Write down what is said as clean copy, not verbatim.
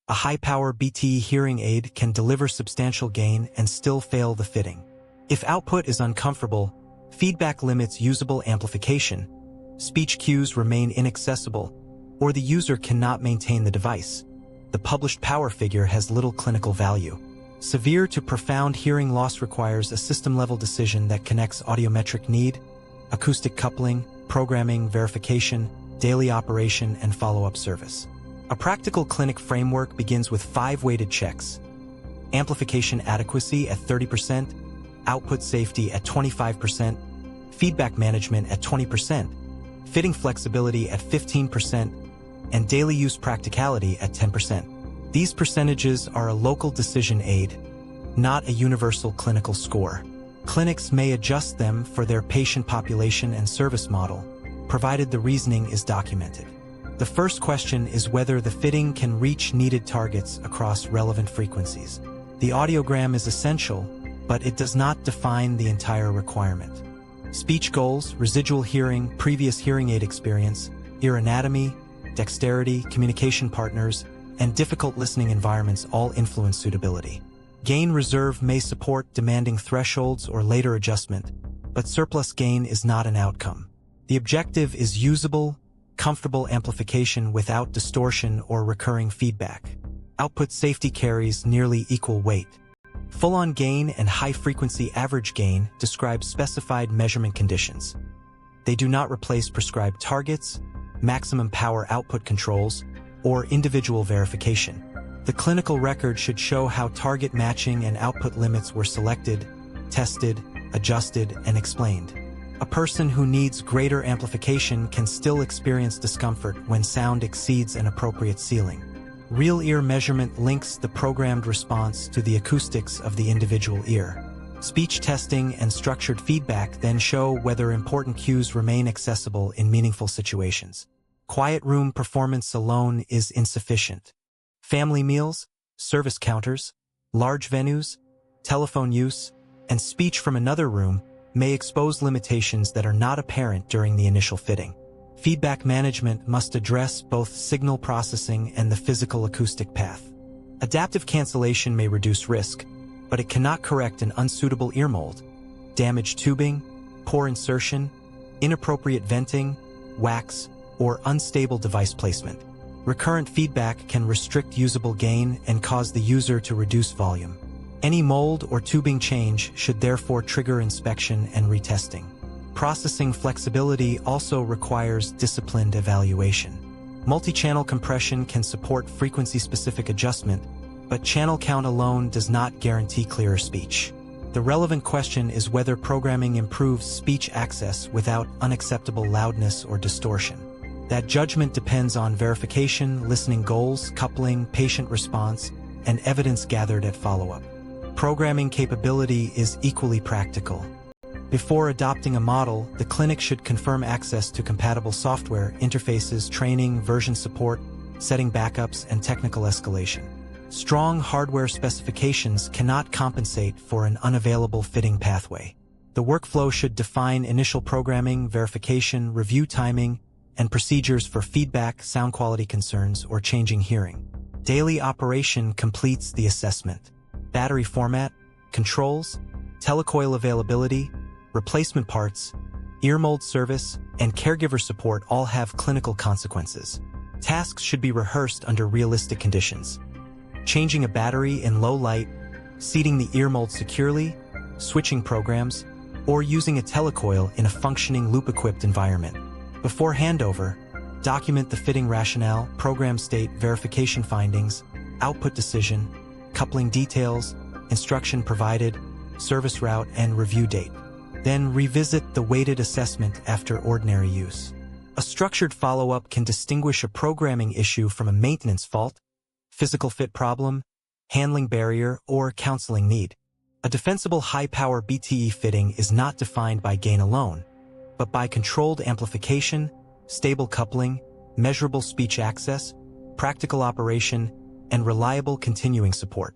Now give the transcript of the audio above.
A high-power BTE hearing aid can deliver substantial gain and still fail the fitting. If output is uncomfortable, feedback limits usable amplification, speech cues remain inaccessible, or the user cannot maintain the device, the published power figure has little clinical value. Severe to profound hearing loss requires a system-level decision that connects audiometric need, acoustic coupling, programming, verification, daily operation, and follow-up service. A practical clinic framework begins with 5 weighted checks: amplification adequacy at 30%, output safety at 25%, feedback management at 20%, fitting flexibility at 15%, and daily use practicality at 10%. These percentages are a local decision aid, not a universal clinical score. Clinics may adjust them for their patient population and service model, provided the reasoning is documented. The first question is whether the fitting can reach needed targets across relevant frequencies. The audiogram is essential, but it does not define the entire requirement. Speech goals, residual hearing, previous hearing aid experience, ear anatomy, dexterity, communication partners, and difficult listening environments all influence suitability. Gain reserve may support demanding thresholds or later adjustment, but surplus gain is not an outcome. The objective is usable, comfortable amplification without distortion or recurring feedback. Output safety carries nearly equal weight. Full-on gain and high-frequency average gain describe specified measurement conditions. They do not replace prescribed targets, maximum power output controls, or individual verification. The clinical record should show how target matching and output limits were selected, tested, adjusted, and explained. A person who needs greater amplification can still experience discomfort when sound exceeds an appropriate ceiling. Real ear measurement links the programmed response to the acoustics of the individual ear. Speech testing and structured feedback then show whether important cues remain accessible in meaningful situations. Quiet room performance alone is insufficient. Family meals, service counters, large venues, telephone use, and speech from another room may expose limitations that are not apparent during the initial fitting. Feedback management must address both signal processing and the physical acoustic path. Adaptive cancellation may reduce risk, but it cannot correct an unsuitable ear mold, damaged tubing, poor insertion, inappropriate venting, wax, or unstable device placement. Recurrent feedback can restrict usable gain and cause the user to reduce volume. Any mold or tubing change should therefore trigger inspection and retesting. Processing flexibility also requires disciplined evaluation. Multi-channel compression can support frequency-specific adjustment, but channel count alone does not guarantee clearer speech. The relevant question is whether programming improves speech access without unacceptable loudness or distortion. That judgment depends on verification, listening goals, coupling, patient response, and evidence gathered at follow-up. Programming capability is equally practical. Before adopting a model, the clinic should confirm access to compatible software, interfaces, training, version support, setting backups, and technical escalation. Strong hardware specifications cannot compensate for an unavailable fitting pathway. The workflow should define initial programming, verification, review timing, and procedures for feedback, sound quality concerns, or changing hearing. Daily operation completes the assessment. Battery format, controls, telecoil availability, replacement parts, ear mold service, and caregiver support all have clinical consequences. Tasks should be rehearsed under realistic conditions. Changing a battery in low light, seating the ear mold securely, switching programs, or using a telecoil in a functioning loop-equipped environment. Before handover, document the fitting rationale, program state, verification findings, output decision, coupling details, instruction provided, service route, and review date. Then revisit the weighted assessment after ordinary use. A structured follow-up can distinguish a programming issue from a maintenance fault, physical fit problem, handling barrier, or counseling need. A defensible high-power BTE fitting is not defined by gain alone, but by controlled amplification, stable coupling, measurable speech access, practical operation, and reliable continuing support.